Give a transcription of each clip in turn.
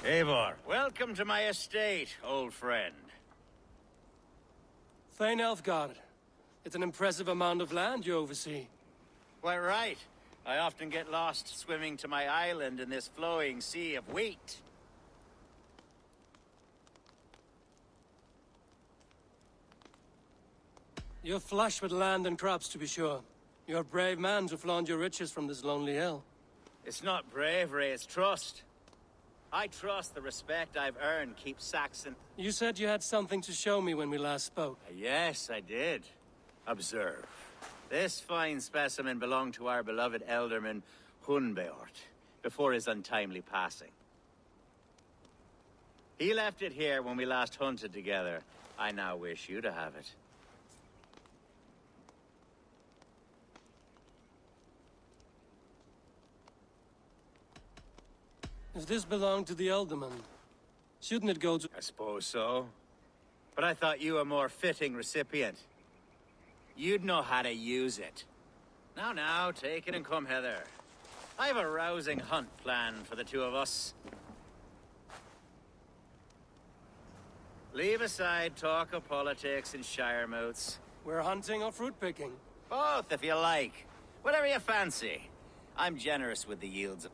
Eivor, welcome to my estate, old friend. Thane Elfgard. It's an impressive amount of land you oversee. Quite right. I often get lost swimming to my island in this flowing sea of wheat. You're flush with land and crops, to be sure. You're a brave man to flaunt your riches from this lonely hill. It's not bravery, it's trust. I trust the respect I've earned keeps Saxon... You said you had something to show me when we last spoke. Yes, I did. Observe. This fine specimen belonged to our beloved elderman, Hunbeort, before his untimely passing. He left it here when we last hunted together. I now wish you to have it. If this belonged to the Elderman, shouldn't it go to... I suppose so. But I thought you a more fitting recipient. You'd know how to use it. Now, take it and come hither. I have a rousing hunt planned for the two of us. Leave aside talk of politics and shiremouths. We're hunting or fruit picking? Both, if you like. Whatever you fancy. I'm generous with the yields.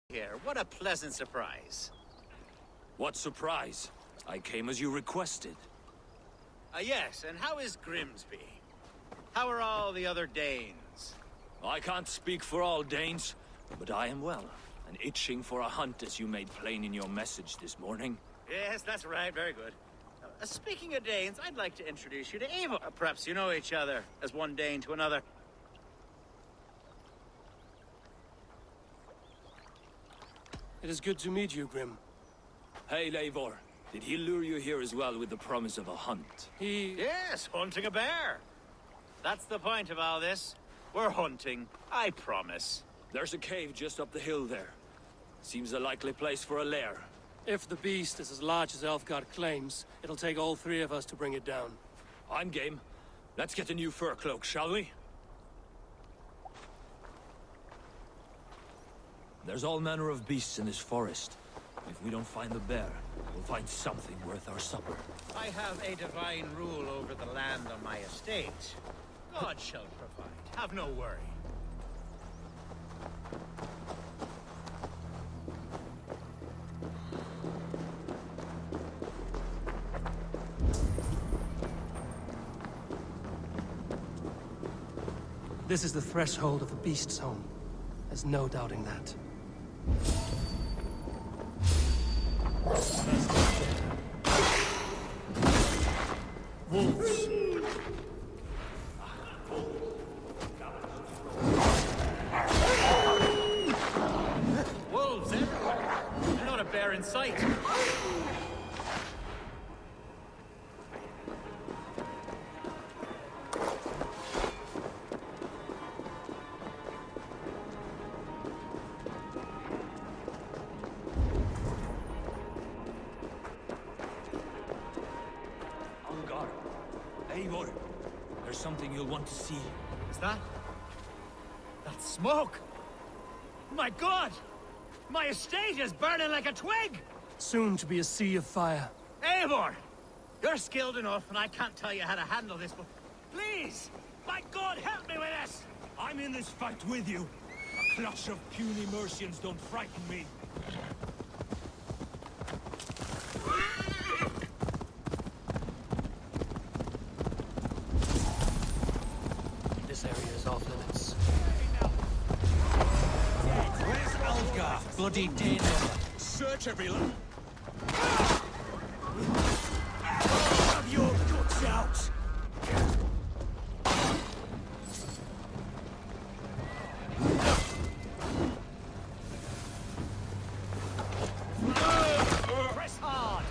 Here, what a pleasant surprise. What surprise? I came as you requested. Yes, and how is Grimsby? How are all the other Danes? I can't speak for all Danes, but I am well, and itching for a hunt as you made plain in your message this morning. Yes, that's right, very good. Speaking of Danes, I'd like to introduce you to Eivor. Perhaps you know each other, as one Dane to another. It is good to meet you, Grim. Hey, Eivor. Did he lure you here as well with the promise of a hunt? Yes, hunting a bear. That's the point of all this. We're hunting, I promise. There's a cave just up the hill there. Seems a likely place for a lair. If the beast is as large as Elfgard claims, it'll take all three of us to bring it down. I'm game. Let's get a new fur cloak, shall we? There's all manner of beasts in this forest. If we don't find the bear, we'll find something worth our supper. I have a divine rule over the land on my estate. God shall provide. Have no worry. This is the threshold of the beast's home. There's no doubting that. Wolves. something you'll want to see. Is that? That smoke! My God! My estate is burning like a twig! Soon to be a sea of fire. Eivor! You're skilled enough, and I can't tell you how to handle this, but please! My God, help me with this! I'm in this fight with you. A clutch of puny Mercians don't frighten me. This area is off limits. Where's Algar? Bloody dead. Search everyone. Have your guts out. Press hard!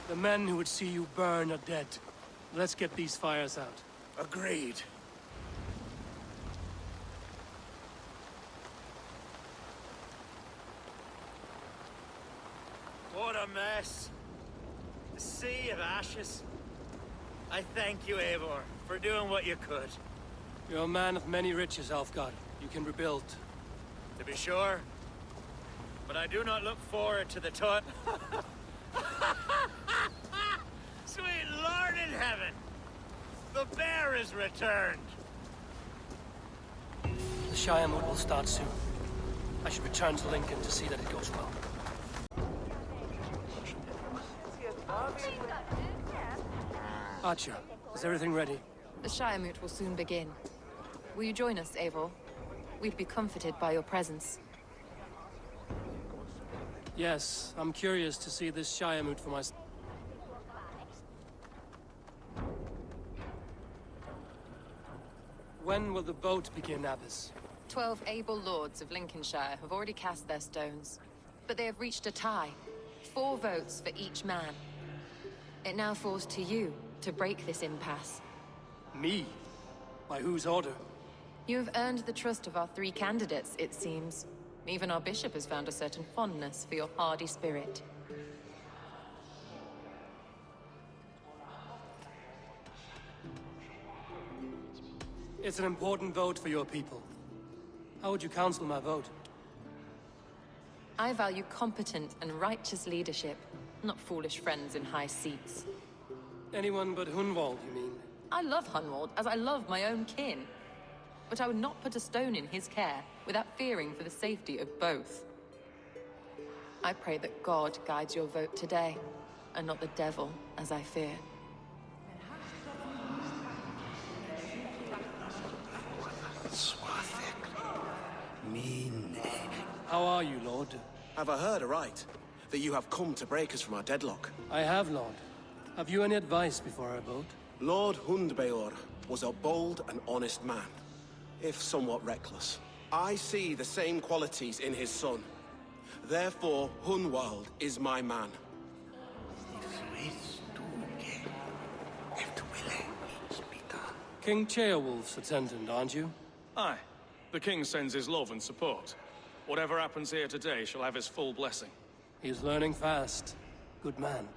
The men who would see you burn are dead. Let's get these fires out. Agreed. What a mess. A sea of ashes. I thank you, Eivor, for doing what you could. You're a man of many riches, Alfgar. You can rebuild. To be sure. But I do not look forward to the time. Sweet Lord in heaven! The bear is returned! The Shire mood will start soon. I should return to Lincoln to see that it goes well. Archer, is everything ready? The Shire moot will soon begin. Will you join us, Eivor? We'd be comforted by your presence. Yes, I'm curious to see this Shire moot for myself. When will the boat begin, Abbess? 12 able lords of Lincolnshire have already cast their stones, but they have reached a tie. 4 votes for each man. It now falls to you to break this impasse. Me? By whose order? You have earned the trust of our 3 candidates, it seems. Even our bishop has found a certain fondness for your hardy spirit. It's an important vote for your people. How would you counsel my vote? I value competent and righteous leadership, not foolish friends in high seats. Anyone but Hunwald, you mean? I love Hunwald as I love my own kin. But I would not put a stone in his care without fearing for the safety of both. I pray that God guides your vote today, and not the devil, as I fear. How are you, Lord? Have I heard aright? That you have come to break us from our deadlock? I have, Lord. Have you any advice before I vote? Lord Hundbeor was a bold and honest man, if somewhat reckless. I see the same qualities in his son. Therefore, Hunwald is my man. King Ceolwulf's attendant, aren't you? Aye. The king sends his love and support. Whatever happens here today shall have his full blessing. He's learning fast. Good man.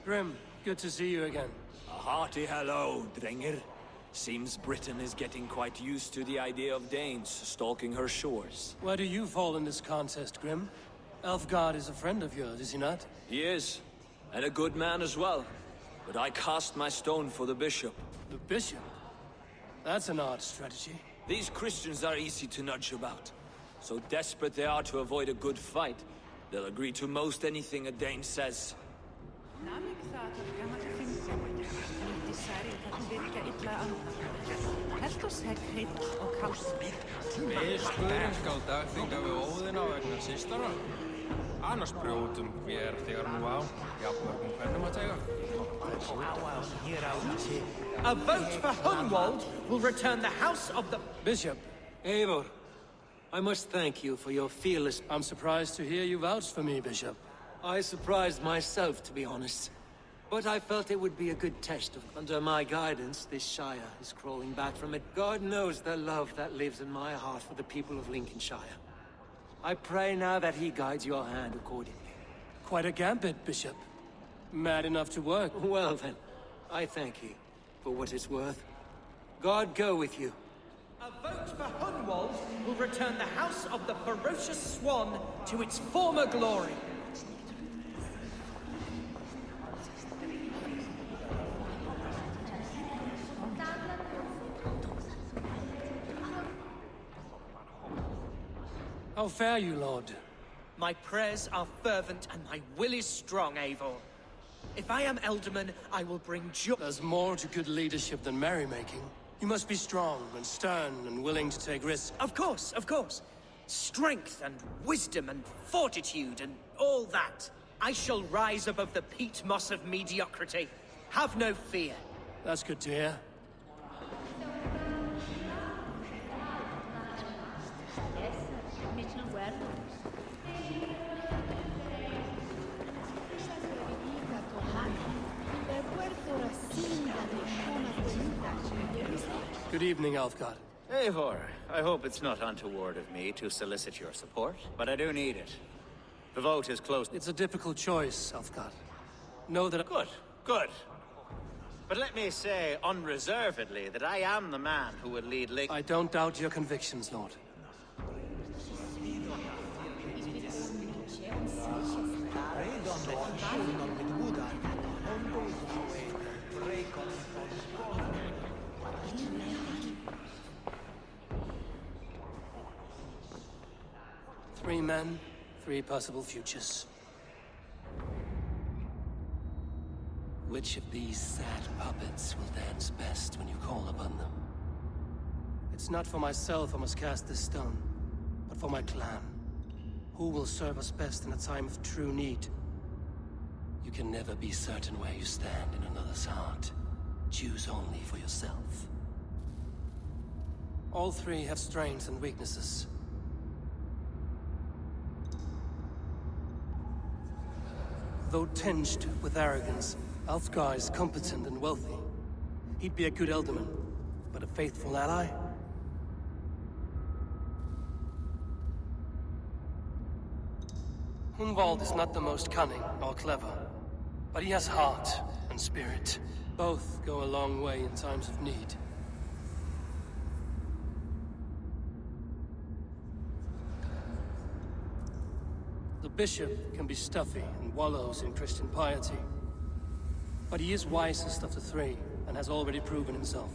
Grim, good to see you again. A hearty hello, Drenger. Seems Britain is getting quite used to the idea of Danes stalking her shores. Where do you fall in this contest, Grim? Elfgard is a friend of yours, is he not? He is, and a good man as well. But I cast my stone for the bishop. The bishop? That's an odd strategy. These Christians are easy to nudge about. So desperate they are to avoid a good fight, they'll agree to most anything a Dane says. Við skálda þingar við óðina vegna systara. Annars brjótum við þegar nú á. Jafnmörgum hvernig maður tega. A vote for Hunwald will return the house of the... Bishop, Eivor, I must thank you for your fearless... I'm surprised to hear you vouch for me, Bishop. I surprised myself, to be honest. But I felt it would be a good test of... Under my guidance, this Shire is crawling back from it. God knows the love that lives in my heart for the people of Lincolnshire. I pray now that he guides your hand accordingly. Quite a gambit, Bishop. Mad enough to work. Well then, I thank you for what it's worth. God go with you. A vote for Hunwald will return the house of the ferocious swan to its former glory. How fare you, Lord? My prayers are fervent and my will is strong, Eivor. If I am Elderman, I will bring joy. There's more to good leadership than merrymaking. You must be strong and stern and willing to take risks. Of course, of course. Strength and wisdom and fortitude and all that. I shall rise above the peat moss of mediocrity. Have no fear. That's good to hear. Good evening, Alfgard. Eivor, I hope it's not untoward of me to solicit your support, but I do need it. The vote is close. It's a difficult choice, Alfgard. Know that... Good, good. But let me say unreservedly that I am the man who would lead Lincoln. I don't doubt your convictions, Lord. Three men, three possible futures. Which of these sad puppets will dance best when you call upon them? It's not for myself I must cast this stone, but for my clan. Who will serve us best in a time of true need? You can never be certain where you stand in another's heart. Choose only for yourself. All three have strengths and weaknesses. Though tinged with arrogance, Alfgar is competent and wealthy. He'd be a good Elderman, but a faithful ally? Hunwald is not the most cunning or clever, but he has heart and spirit. Both go a long way in times of need. The bishop can be stuffy and wallows in Christian piety. But he is wisest of the three, and has already proven himself.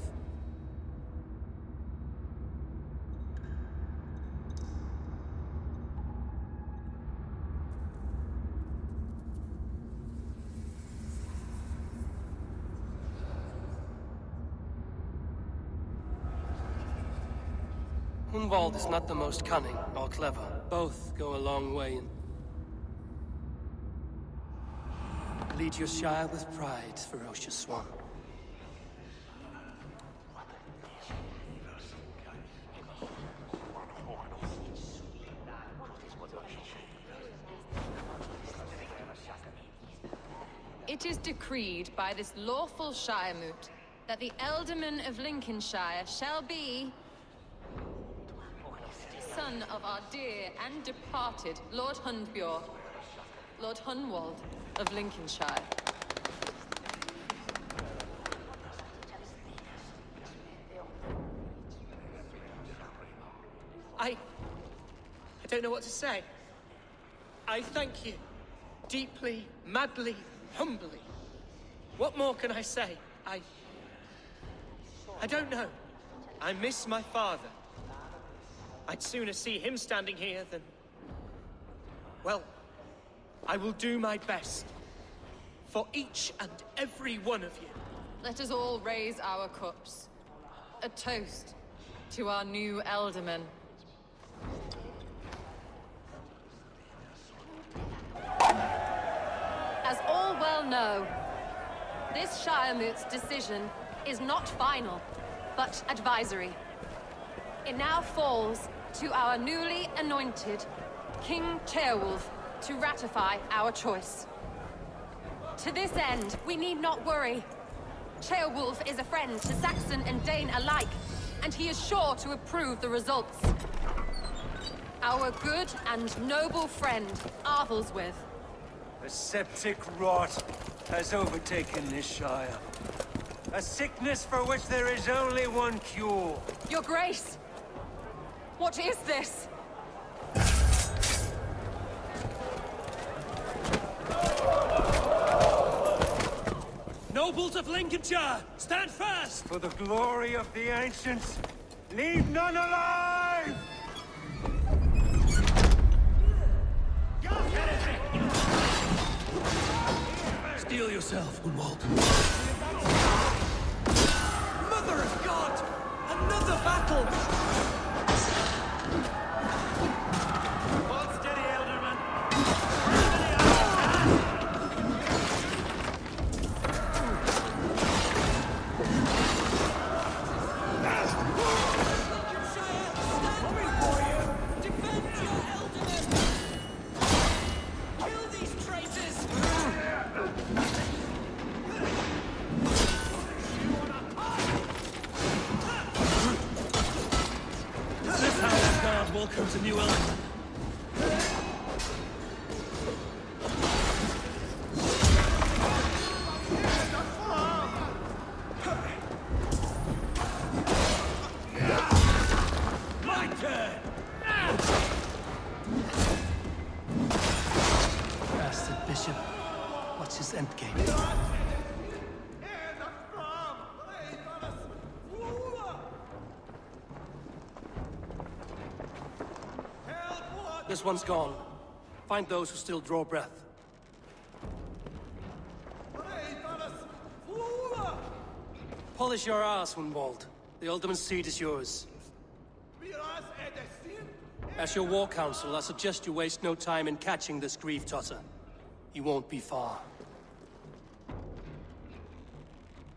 Hunwald is not the most cunning or clever. Both go a long way in... Lead your shire with pride, ferocious swan. It is decreed by this lawful Shiremoot that the Ealdorman of Lincolnshire shall be son of our dear and departed Lord Hundbjorn, Lord Hunwald of Lincolnshire. I don't know what to say. I thank you. Deeply, madly, humbly. What more can I say? I don't know. I miss my father. I'd sooner see him standing here than... Well, I will do my best. For each and every one of you. Let us all raise our cups. A toast to our new Ealdorman. As all well know, this Shiremoot's decision is not final, but advisory. It now falls to our newly anointed King Ceolwulf to ratify our choice. To this end, we need not worry. Ceolwulf is a friend to Saxon and Dane alike, and he is sure to approve the results. Our good and noble friend, Arthelswith. A septic rot has overtaken this Shire. A sickness for which there is only one cure. Your Grace! What is this? Nobles of Lincolnshire, stand fast! For the glory of the ancients, leave none alive! Steel yourself, Hunwald. Mother of God! Another battle! Hold steady, Ealdorman. Welcomes a new element. My turn! Bastard Bishop. What's his endgame? This one's gone. Find those who still draw breath. Polish your ass, Hunwald. The Ealdorman's seat is yours. As your war council, I suggest you waste no time in catching this grief tosser. You won't be far.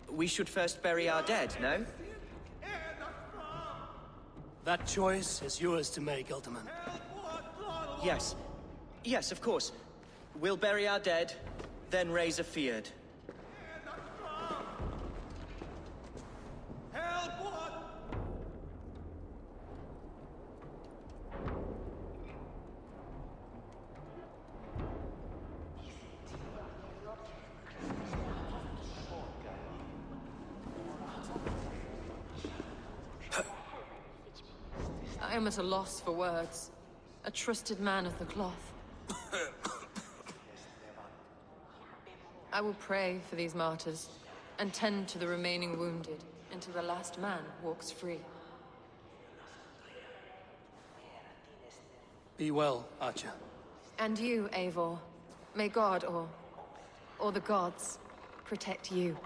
We should first bury our dead, no? That choice is yours to make, Ealdorman. Yes. Yes, of course. We'll bury our dead, then raise a feared. I am at a loss for words. A trusted man of the cloth. I will pray for these martyrs, and tend to the remaining wounded, until the last man walks free. Be well, Archer. And you, Eivor. May God, or the gods, protect you.